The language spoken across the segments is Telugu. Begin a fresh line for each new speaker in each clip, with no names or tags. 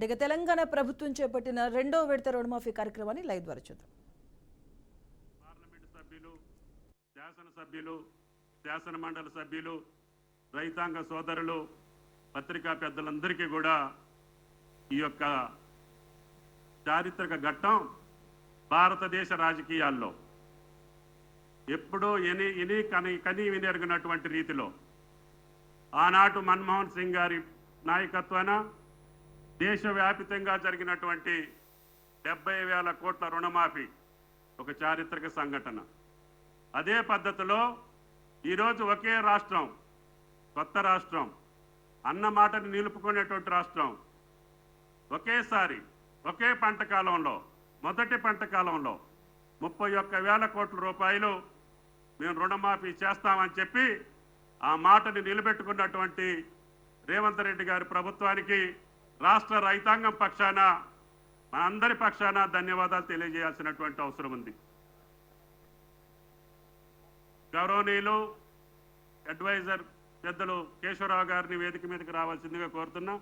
ఇక తెలంగాణ ప్రభుత్వం చేపట్టిన రెండో విడత రుణమాఫీ కార్యక్రమాన్ని లైవ్ ద్వారా చూద్దాం.
పార్లమెంటు సభ్యులు, శాసనసభ్యులు, శాసన మండలి సభ్యులు, రైతాంగ సోదరులు, పత్రికా పెద్దలందరికీ కూడా ఈ యొక్క చారిత్రక ఘట్టం భారతదేశ రాజకీయాల్లో ఎప్పుడూ కని వినెరుగినటువంటి రీతిలో ఆనాటి మన్మోహన్ సింగ్ గారి నాయకత్వాన దేశవ్యాపితంగా జరిగినటువంటి 70,000 కోట్ల రుణమాఫీ ఒక చారిత్రక సంఘటన. అదే పద్ధతిలో ఈరోజు ఒకే రాష్ట్రం, కొత్త రాష్ట్రం, అన్న మాటను నిలుపుకునేటువంటి రాష్ట్రం, ఒకేసారి ఒకే పంట కాలంలో మొదటి పంట కాలంలో 31,000 కోట్ల రూపాయలు మేము రుణమాఫీ చేస్తామని చెప్పి ఆ మాటని నిలబెట్టుకున్నటువంటి రేవంత్ రెడ్డి గారి ప్రభుత్వానికి రాష్ట్ర రైతాంగం పక్షాన మనందరి పక్షాన ధన్యవాదాలు తెలియజేయాల్సినటువంటి అవసరం ఉంది. గౌరవనీయులు అడ్వైజర్ పెద్దలు కేశవరావు గారిని వేదిక మీదకి రావాల్సిందిగా కోరుతున్నాం.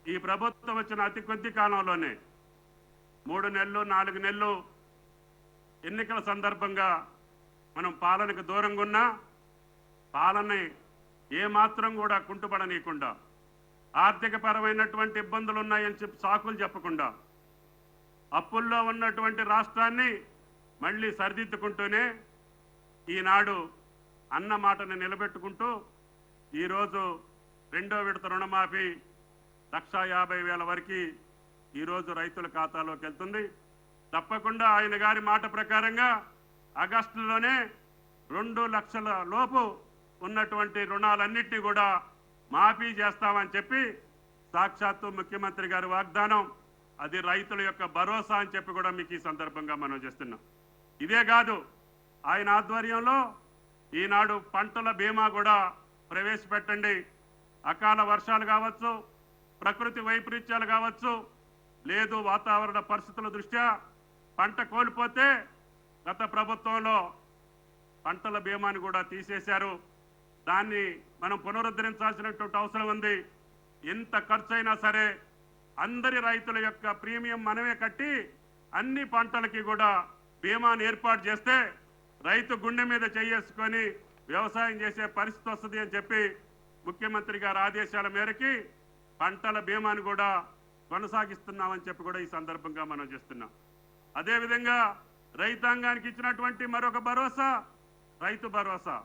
ఈ ప్రభుత్వం వచ్చిన అతి కొద్ది కాలంలోనే 3 నెలలు 4 నెలలు ఎన్నికల సందర్భంగా మనం పాలనకు దూరంగా ఉన్నా పాలన ఏమాత్రం కూడా కుంటుపడనీయకుండా, ఆర్థిక పరమైనటువంటి ఇబ్బందులు ఉన్నాయని చెప్పి సాకులు చెప్పకుండా, అప్పుల్లో ఉన్నటువంటి రాష్ట్రాన్ని మళ్ళీ సరిదిద్దుకుంటూనే ఈనాడు అన్న మాటను నిలబెట్టుకుంటూ ఈరోజు రెండో విడత రుణమాఫీ 1,50,000 వరకు ఈరోజు రైతుల ఖాతాలోకి వెళ్తుంది. తప్పకుండా ఆయన గారి మాట ప్రకారంగా ఆగస్టులోనే 2 లక్షల లోపు ఉన్నటువంటి రుణాలన్నింటినీ కూడా మాఫీ చేస్తామని చెప్పి సాక్షాత్తు ముఖ్యమంత్రి గారి వాగ్దానం. అది రైతుల యొక్క భరోసా అని చెప్పి కూడా మీకు ఈ సందర్భంగా మనం చేస్తున్నాం. ఇదే కాదు, ఆయన ఆధ్వర్యంలో ఈనాడు పంటల బీమా కూడా ప్రవేశపెట్టండి. అకాల వర్షాలు కావచ్చు, ప్రకృతి వైపరీత్యాలు కావచ్చు, లేదు వాతావరణ పరిస్థితుల దృష్ట్యా పంట కోల్పోతే గత ప్రభుత్వంలో పంటల బీమాని కూడా తీసేశారు. దాన్ని మనం పునరుద్ధరించాల్సినటువంటి అవసరం ఉంది. ఎంత ఖర్చు అయినా సరే అందరి రైతుల యొక్క ప్రీమియం మనమే కట్టి అన్ని పంటలకి కూడా బీమాను ఏర్పాటు చేస్తే రైతు గుండె మీద చేసుకొని వ్యవసాయం చేసే పరిస్థితి వస్తుంది అని చెప్పి ముఖ్యమంత్రి గారి ఆదేశాల మేరకి పంటల బీమాను కూడా కొనసాగిస్తున్నామని చెప్పి కూడా ఈ సందర్భంగా మనం చేస్తున్నాం. అదేవిధంగా రైతాంగానికి ఇచ్చినటువంటి మరొక భరోసా రైతు భరోసా.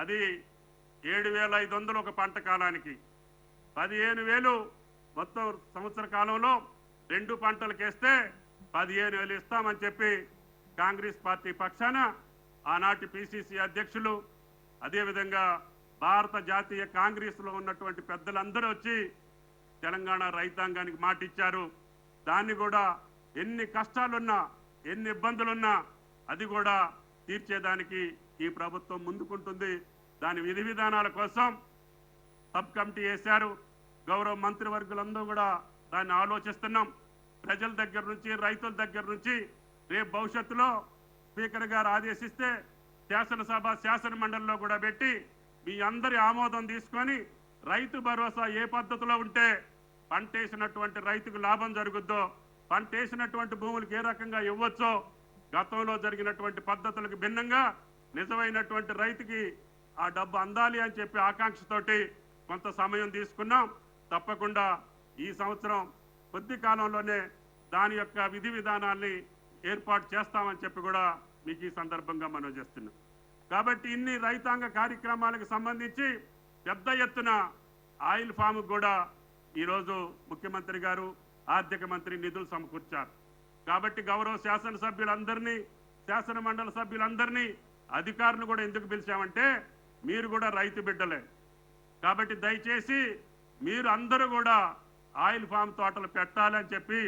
అది 7,500 ఒక పంట కాలానికి, 15,000 మొత్తం సంవత్సర కాలంలో 2 పంటలకేస్తే 15,000 ఇస్తామని చెప్పి కాంగ్రెస్ పార్టీ పక్షాన ఆనాటి పిసిసి అధ్యక్షులు, అదేవిధంగా భారత జాతీయ కాంగ్రెస్లో ఉన్నటువంటి పెద్దలందరూ వచ్చి తెలంగాణ రైతాంగానికి మాట ఇచ్చారు. దాన్ని కూడా ఎన్ని కష్టాలున్నా ఎన్ని ఇబ్బందులున్నా అది కూడా తీర్చేదానికి ఈ ప్రభుత్వం ముందుకుంటుంది. దాని విధి విధానాల కోసం సబ్ కమిటీ వేశారు. గౌరవ మంత్రివర్గులందరూ కూడా దాన్ని ఆలోచిస్తున్నాం. ప్రజల దగ్గర నుంచి, రైతుల దగ్గర నుంచి రేపు భవిష్యత్తులో స్పీకర్ గారు ఆదేశిస్తే శాసనసభ శాసన మండలిలో కూడా పెట్టి మీ అందరి ఆమోదం తీసుకొని రైతు భరోసా ఏ పద్ధతిలో ఉంటే పంటేసినటువంటి రైతుకు లాభం జరుగుద్దో, పంటేసినటువంటి భూములకు ఏ రకంగా ఇవ్వచ్చో, గతంలో జరిగినటువంటి పద్ధతులకు భిన్నంగా నిజమైనటువంటి రైతుకి ఆ డబ్బు అందాలి అని చెప్పి ఆకాంక్షతోటి కొంత సమయం తీసుకున్నాం. తప్పకుండా ఈ సంవత్సరం కొద్ది కాలంలోనే దాని యొక్క విధి విధానాల్ని ఏర్పాటు చేస్తామని చెప్పి కూడా మీకు ఈ సందర్భంగా మనం చేస్తున్నాం. కాబట్టి ఇన్ని రైతాంగ కార్యక్రమాలకు సంబంధించి పెద్ద ఎత్తున ఆయిల్ ఫామ్కు కూడా ఈరోజు ముఖ్యమంత్రి గారు, ఆర్థిక మంత్రి నిధులు సమకూర్చారు. కాబట్టి గౌరవ శాసనసభ్యులందరినీ, శాసన మండలి సభ్యులందరినీ, అధికారులను కూడా ఎందుకు పిలిచామంటే మీరు కూడా రైతు బిడ్డలే. కాబట్టి దయచేసి మీరు అందరూ కూడా ఆయిల్ ఫామ్ తోటలు పెట్టాలని చెప్పి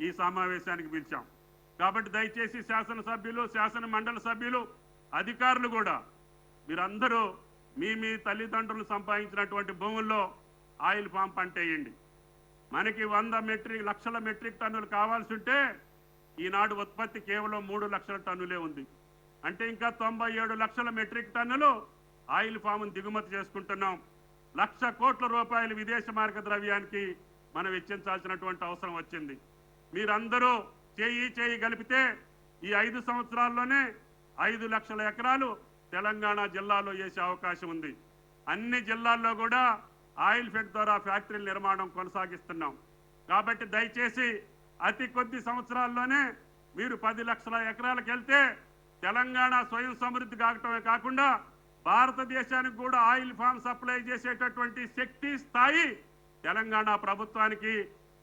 ఈ సమావేశానికి పిలిచాం. కాబట్టి దయచేసి శాసనసభ్యులు, శాసన మండలి సభ్యులు, అధికారులు కూడా మీరందరూ మీ తల్లిదండ్రులు సంపాదించినటువంటి భూముల్లో ఆయిల్ ఫామ్ పంట వేయండి. మనకి 100 లక్షల మెట్రిక్ టన్నులు కావాల్సి ఉంటే ఈనాడు ఉత్పత్తి కేవలం 3 లక్షల టన్నులే ఉంది. అంటే ఇంకా 97 లక్షల మెట్రిక్ టన్నులు ఆయిల్ ఫామ్ను దిగుమతి చేసుకుంటున్నాం. 1,00,000 కోట్ల రూపాయలు విదేశీ మార్గ ద్రవ్యానికి మనం వెచ్చించాల్సినటువంటి అవసరం వచ్చింది. మీరందరూ చేయి కలిపితే ఈ 5 సంవత్సరాల్లోనే 5 లక్షల ఎకరాలు తెలంగాణ జిల్లాలో వేసే అవకాశం ఉంది. అన్ని జిల్లాల్లో కూడా ఆయిల్ ఫెడ్ ద్వారా ఫ్యాక్టరీల నిర్మాణం కొనసాగిస్తున్నాం. కాబట్టి దయచేసి అతి కొద్ది సంవత్సరాల్లోనే మీరు 10 లక్షల ఎకరాలకు వెళ్తే తెలంగాణ స్వయం సమృద్ధి కావటమే కాకుండా భారతదేశానికి కూడా ఆయిల్ ఫామ్ సప్లై చేసేటటువంటి శక్తి స్థాయి తెలంగాణ ప్రభుత్వానికి,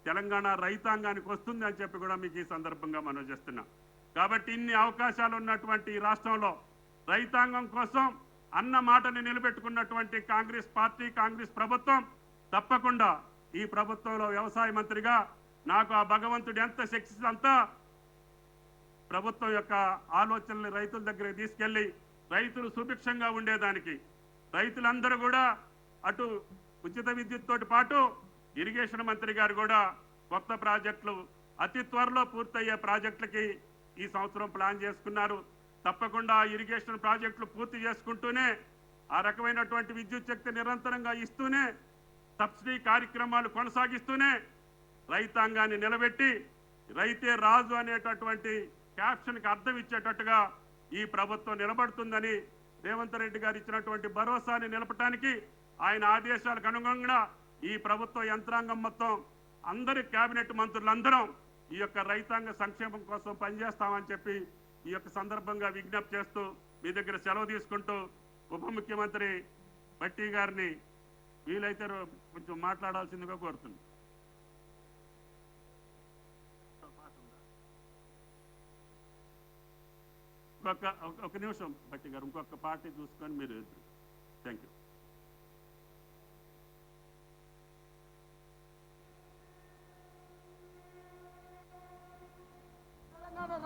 తెలంగాణ రైతాంగానికి వస్తుంది అని చెప్పి కూడా మీకు ఈ సందర్భంగా మనం చేస్తున్నాం. కాబట్టి ఇన్ని అవకాశాలు ఉన్నటువంటి ఈ రాష్ట్రంలో రైతాంగం కోసం అన్న మాటని నిలబెట్టుకున్నటువంటి కాంగ్రెస్ పార్టీ, కాంగ్రెస్ ప్రభుత్వం తప్పకుండా ఈ ప్రభుత్వంలో వ్యవసాయ మంత్రిగా నాకు ఆ భగవంతుడు ఎంత శక్తి అంతా ప్రభుత్వం యొక్క ఆలోచనల్ని రైతుల దగ్గరికి తీసుకెళ్లి రైతులు సుభిక్షంగా ఉండేదానికి, రైతులందరూ కూడా అటు ఉచిత విద్యుత్ తోటి పాటు ఇరిగేషన్ మంత్రి గారు కూడా కొత్త ప్రాజెక్టులు అతి త్వరలో పూర్తయ్యే ప్రాజెక్టులకి ఈ సంవత్సరం ప్లాన్ చేసుకున్నారు. తప్పకుండా ఇరిగేషన్ ప్రాజెక్టులు పూర్తి చేసుకుంటూనే ఆ రకమైనటువంటి విద్యుత్ శక్తి నిరంతరంగా ఇస్తూనే సబ్సిడీ కార్యక్రమాలు కొనసాగిస్తూనే రైతాంగాన్ని నిలబెట్టి రైతే రాజు అనేటటువంటి క్యాప్షన్కి అర్థం ఇచ్చేటట్టుగా ఈ ప్రభుత్వం నిలబడుతుందని రేవంత్ రెడ్డి గారు ఇచ్చినటువంటి భరోసాని నిలపడానికి ఆయన ఆదేశాలకు అనుగుణంగా ఈ ప్రభుత్వ యంత్రాంగం మొత్తం అందరి కేబినెట్ మంత్రులందరం ఈ యొక్క రైతాంగ సంక్షేమం కోసం పనిచేస్తామని చెప్పి ఈ యొక్క సందర్భంగా విజ్ఞప్తి చేస్తూ మీ దగ్గర సెలవు తీసుకుంటూ ఉప ముఖ్యమంత్రి భట్టి గారిని వీలైతే కొంచెం మాట్లాడాల్సిందిగా కోరుతున్నాను. ఒక నిమిషం భట్టి గారు, ఇంకొక పార్టీ చూసుకొని మీరు. Thank you.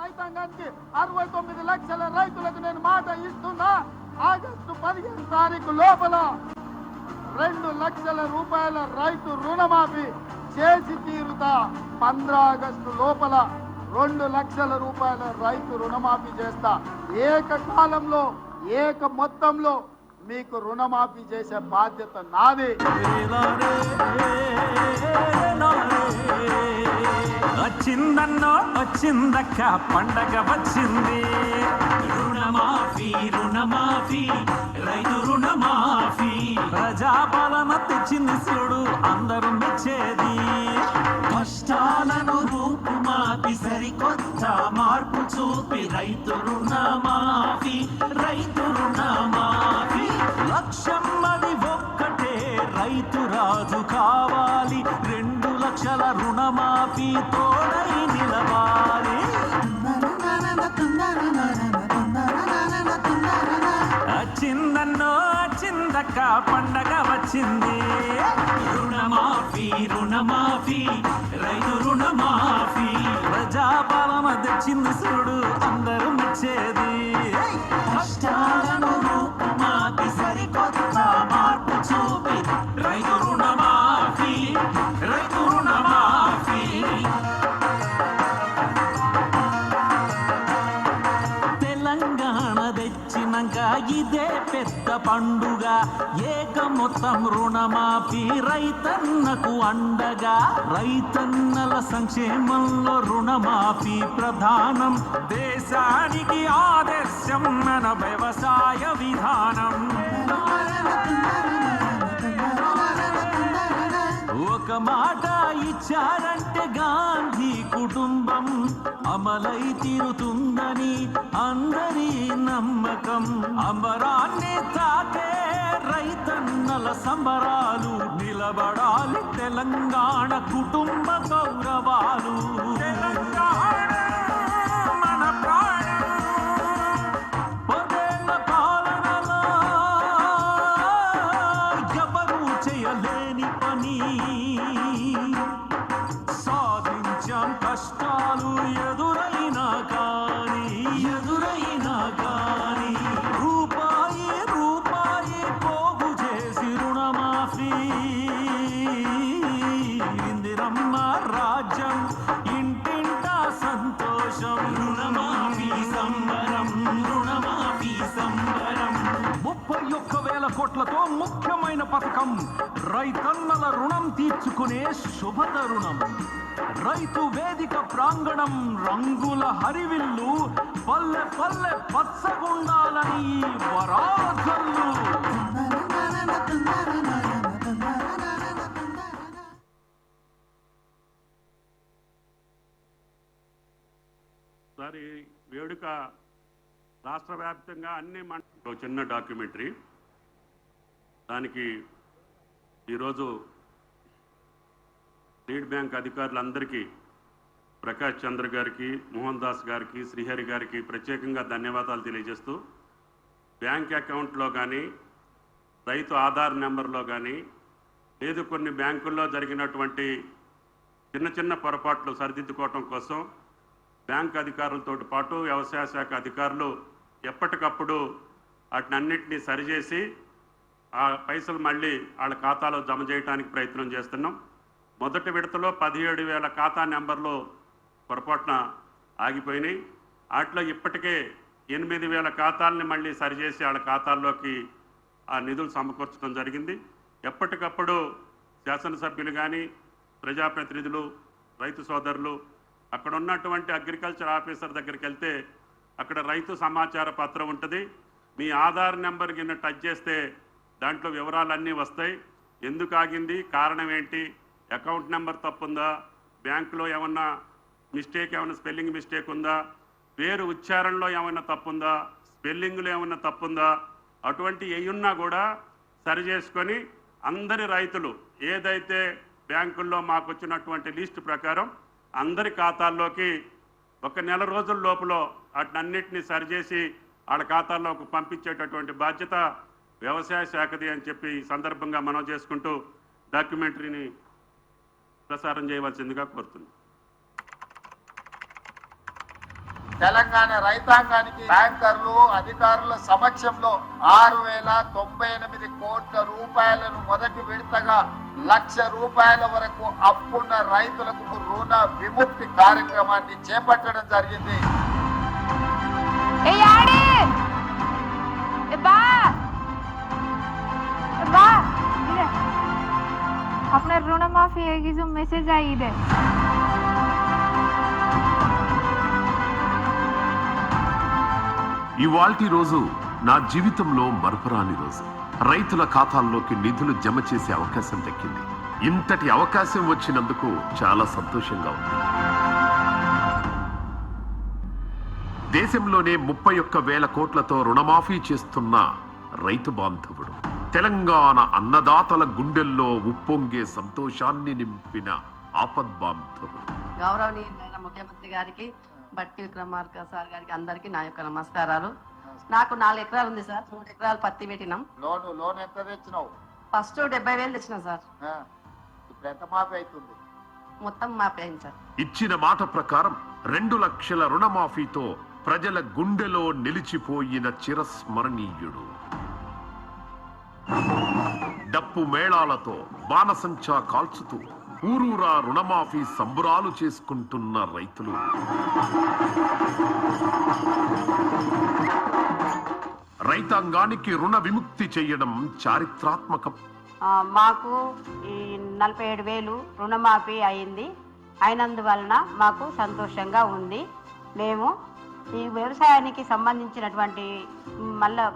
రైతాంగానికి 69 లక్షల రైతులకు నేను మాట ఇస్తున్నా. ఆగస్టు 15 తారీఖు లోపల 2 లక్షల రూపాయల రైతు రుణమాఫీ చేసి తీరుతా. 15 ఆగస్టు లోపల 2 లక్షల రూపాయల రైతు రుణమాఫీ చేస్తా. ఏకకాలంలో ఏక మొత్తంలో మీకు రుణమాఫీ చేసే బాధ్యత నాది.
వచ్చిందన్నో వచ్చిందక్క పండగ వచ్చింది. రుణమాఫీ రుణమాఫీ రైతు రుణమాఫీ ప్రజాపాలన తెచ్చింది చూడు అందరూ మెచ్చేది. కష్టాలను రూపుమాపి సరికొత్త మార్పు చూపి రైతు రుణమాఫీ రైతు రుణమాఫీ లక్ష్యం అది ఒక్కటే రైతు రాజు కావాలి. 2 లక్షల రుణమాఫీ తోడై నిలవాలి. వచ్చిందన్నో వచ్చిందక్క పండగ వచ్చింది. రుణమాఫీ రుణమాఫీ రైతు రుణమాఫీ ప్రజాపాలన తెచ్చింది చూడు అందరూ మెచ్చేది. కష్టాలను రూపుమాపి సరికొత్త మార్పు చూపి రైతు రుణమాఫీ రైతు రుణమాఫీ. తెలంగాణ తెచ్చినాక ఇదే పెద్ద పండుగ. ఏక మొత్తం రుణమాఫీ రైతన్నకు అండగా. రైతన్నల సంక్షేమంలో రుణమాఫీ ప్రధానం. దేశానికి ఆదర్శం మన వ్యవసాయ విధానం. ఒక మాట ఇచ్చారంటే గాంధీ కుటుంబం అమలై తీరుతుందని అందరి నమ్మకం. అంబరాన్ని తాకే రైతన్నల సంబరాలు నిలబడాలి తెలంగాణ కుటుంబ గౌరవాలు. తెలంగాణ మన ప్రాణం. పదేళ్ల పాలనలో ఎవరూ చేయలేని పని సాధించాం. కష్టాలు ఎదురైనా కానీ రూపాయి రూపాయి పోగు చేసి రుణమాఫీ. ఇందిరమ్మ రాజ్యం ఇంటింటా కోట్లతో ముఖ్యమైన పథకం రైతన్నల రుణం తీర్చుకునే శుభతరుణం. రైతు వేదిక ప్రాంగణం రంగుల హరివిల్లు, పల్లె పల్లె పచ్చగుండాలని వరాజల్లు.
సార్, ఈ వేడుక రాష్ట్ర వ్యాప్తంగా అన్ని ఒక చిన్న డాక్యుమెంటరీ. దానికి ఈరోజు లీడ్ బ్యాంక్ అధికారులందరికీ, ప్రకాష్ చంద్ర గారికి, మోహన్ దాస్ గారికి, శ్రీహరి గారికి ప్రత్యేకంగా ధన్యవాదాలు తెలియజేస్తూ, బ్యాంక్ అకౌంట్లో కానీ, రైతు ఆధార్ నెంబర్లో కానీ, లేదు కొన్ని బ్యాంకుల్లో జరిగినటువంటి చిన్న చిన్న పొరపాట్లు సరిదిద్దుకోవటం కోసం బ్యాంక్ అధికారులతో పాటు వ్యవసాయ శాఖ అధికారులు ఎప్పటికప్పుడు వాటినన్నింటినీ సరిచేసి ఆ పైసలు మళ్ళీ వాళ్ళ ఖాతాలో జమ చేయడానికి ప్రయత్నం చేస్తున్నాం. మొదటి విడతలో 17,000 ఖాతా నెంబర్లు పొరపాటున ఆగిపోయినాయి. వాటిలో ఇప్పటికే 8,000 ఖాతాలని మళ్ళీ సరిచేసి వాళ్ళ ఖాతాల్లోకి ఆ నిధులు సమకూర్చడం జరిగింది. ఎప్పటికప్పుడు శాసనసభ్యులు కానీ, ప్రజాప్రతినిధులు, రైతు సోదరులు అక్కడ ఉన్నటువంటి అగ్రికల్చర్ ఆఫీసర్ దగ్గరికి వెళ్తే అక్కడ రైతు సమాచార పత్రం ఉంటుంది. మీ ఆధార్ నెంబర్ కింద టచ్ చేస్తే దాంట్లో వివరాలన్నీ వస్తాయి. ఎందుకు ఆగింది, కారణం ఏంటి, అకౌంట్ నెంబర్ తప్పుందా, బ్యాంకులో ఏమన్నా మిస్టేక్, ఏమన్నా స్పెల్లింగ్ మిస్టేక్ ఉందా, పేరు ఉచ్చారణలో ఏమన్నా తప్పుందా, స్పెల్లింగ్లో ఏమన్నా తప్పుందా, అటువంటి ఏయున్నా కూడా సరి చేసుకొని అందరి రైతులు ఏదైతే బ్యాంకుల్లో మాకు వచ్చినటువంటి లిస్టు ప్రకారం అందరి ఖాతాల్లోకి 1 నెల రోజుల లోపల వాటినన్నింటినీ సరిచేసి వాళ్ళ ఖాతాల్లోకి పంపించేటటువంటి బాధ్యత వ్యవసాయ శాఖది అని చెప్పి ఈ సందర్భంగా మనం చేసుకుంటూ డాక్యుమెంటరీని ప్రసారం చేయవలసిందిగా కోరుతున్నాం.
తెలంగాణ రైతాంగానికి బ్యాంకర్లు అధికారుల సమక్షంలో 6,098 కోట్ల రూపాయలను మొదటి విడతగా 1,00,000 రూపాయల వరకు అప్పున్న రైతులకు రుణ విముక్తి కార్యక్రమాన్ని చేపట్టడం జరిగింది.
अपने ऋण माफी की जो मैसेज आई है
ఇవాల్టి రోజు నా జీవితంలో మరపురాని రోజు. రైతుల ఖాతాల్లోకి నిధులు జమ చేసే అవకాశం దక్కింది. ఇంతటి అవకాశం వచ్చినందుకు చాలా సంతోషంగా ఉంది. దేశంలోనే 31,000 కోట్లతో రుణమాఫీ చేస్తున్న రైతు బాంధవుడు, తెలంగాణ అన్నదాతల గుండెల్లో ఉప్పొంగే సంతోషాన్ని నింపిన ఆపద్బాంధవుడు.
గౌరవనీయులైన ముఖ్యమంత్రి గారికి, బట్టి విక్రమార్క సార్ గారికి, అందరికీ నా యొక్క నమస్కారాలు. నాకు 4 ఎకరాలు ఉంది సార్. 3 ఎకరాలు పత్తి పెట్టినాం.
లోన్ ఎంత తెచ్చినావు?
ఫస్ట్ 70,000 తెచ్చినాం సార్.
ఇప్పుడు ఎంత మాఫీ అవుతుంది?
మొత్తం మాఫీ అయింది సార్.
ఇచ్చిన మాట ప్రకారం 2 లక్షల రుణమాఫీతో ప్రజల గుండెలో నిలిచిపోయిన చిరస్మరణీయుడు. డప్పు మేళాలతో బాణసంచా కాల్చుతూ ఊరూరా రుణమాఫీ సంబురాలు చేసుకుంటున్న రైతులు, రైతాంగానికి రుణ విముక్తి చేయడం చారిత్రాత్మకం.
మాకు ఈ 47,000 రుణమాఫీ అయింది. అయినందువలన మాకు సంతోషంగా ఉంది. మేము ఈ వ్యవసాయానికి సంబంధించినటువంటి మళ్ళా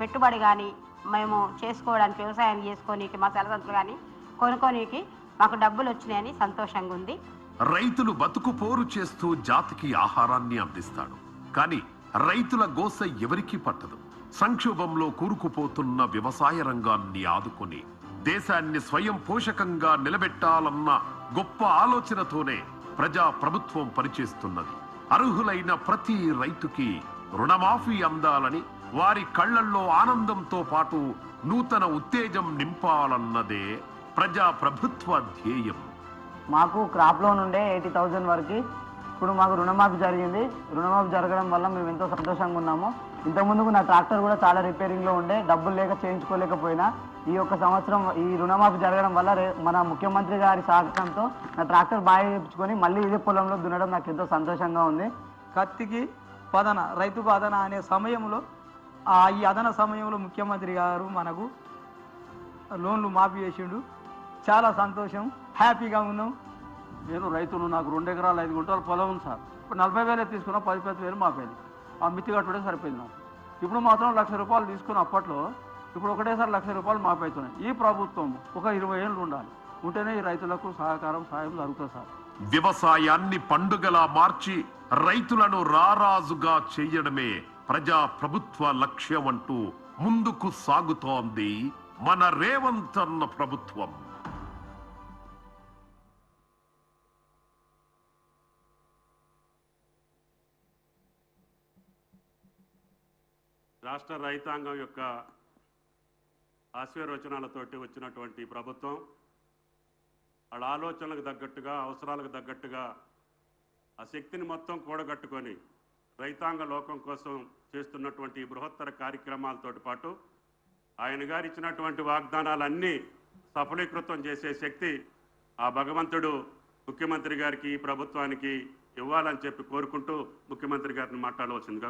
పెట్టుబడి కానీ మేము చేసుకోవడానికి, వ్యవసాయం చేసుకోనికి, మా తల్లిదండ్రులు కానీ కొనుక్కోనికి మాకు డబ్బులు వచ్చినాయని సంతోషంగా ఉంది.
రైతులు బతుకు పోరు చేస్తూ జాతికి ఆహారాన్ని అందిస్తాడు. కానీ రైతుల గోస ఎవరికీ పట్టదు. సంక్షోభంలో కూరుకుపోతున్న వ్యవసాయ రంగాన్ని ఆదుకొని దేశాన్ని స్వయం పోషకంగా నిలబెట్టాలన్న గొప్ప ఆలోచనతోనే ప్రజా ప్రభుత్వం పనిచేస్తున్నది. అర్హులైన ప్రతి రైతుకి రుణమాఫీ అందాలని, వారి కళ్లల్లో ఆనందంతో పాటు నూతన ఉత్తేజం నింపాలన్నదే ప్రజా ప్రభుత్వ ధ్యేయం.
మాకు క్రాప్ లోన్ ఉండే 80,000 వరకు. ఇప్పుడు మాకు రుణమాఫీ జరిగింది. రుణమాఫీ జరగడం వల్ల మేము ఎంతో సంతోషంగా ఉన్నాము. ఇంతకుముందుకు నా ట్రాక్టర్ కూడా చాలా రిపేరింగ్లో ఉండే, డబ్బులు లేక చేయించుకోలేకపోయినా ఈ ఒక్క సంవత్సరం ఈ రుణమాఫీ జరగడం వల్ల మన ముఖ్యమంత్రి గారి సహకారంతో నా ట్రాక్టర్ బాగా చేయించుకొని మళ్ళీ ఇదే పొలంలో దున్నడం నాకు ఎంతో సంతోషంగా ఉంది.
కత్తికి పదన, రైతుకు అదన అనే సమయంలో ఈ అదన సమయంలో ముఖ్యమంత్రి గారు మనకు
లోన్లు మాఫీ చేసిండు. చాలా సంతోషం, హ్యాపీగా ఉన్నాం.
నేను రైతును, నాకు 2 ఎకరాలు 5 గుంటల పొలం ఉంది సార్. ఇప్పుడు 40,000 తీసుకున్నా, 10,000 మాపేది. ఆ మిత్తి కట్టుడే సరిపోయింది నాకు. ఇప్పుడు మాత్రం ₹1,00,000 తీసుకున్న అప్పట్లో ఇప్పుడు ఒకటేసారి ₹1,00,000 మాపవుతున్నాయి. ఈ ప్రభుత్వం ఒక 20 ఏళ్ళు ఉండాలి, ఉంటేనే ఈ రైతులకు సాయం జరుగుతుంది సార్.
వ్యవసాయాన్ని పండుగలా మార్చి రైతులను రారాజుగా చేయడమే ప్రజా ప్రభుత్వ లక్ష్యం అంటూ ముందుకు సాగుతోంది మన రేవంత్ అన్న ప్రభుత్వం.
రాష్ట్ర రైతాంగం యొక్క ఆశీర్వచనాలతోటి వచ్చినటువంటి ప్రభుత్వం వాళ్ళ ఆలోచనలకు తగ్గట్టుగా, అవసరాలకు తగ్గట్టుగా ఆ శక్తిని మొత్తం కూడగట్టుకొని రైతాంగ లోకం కోసం చేస్తున్నటువంటి బృహత్తర కార్యక్రమాలతో పాటు ఆయన గారు ఇచ్చినటువంటి వాగ్దానాలన్నీ సఫలీకృతం చేసే శక్తి ఆ భగవంతుడు ముఖ్యమంత్రి గారికి, ప్రభుత్వానికి ఇవ్వాలని చెప్పి కోరుకుంటూ ముఖ్యమంత్రి గారిని మాట్లాడవలసిందిగా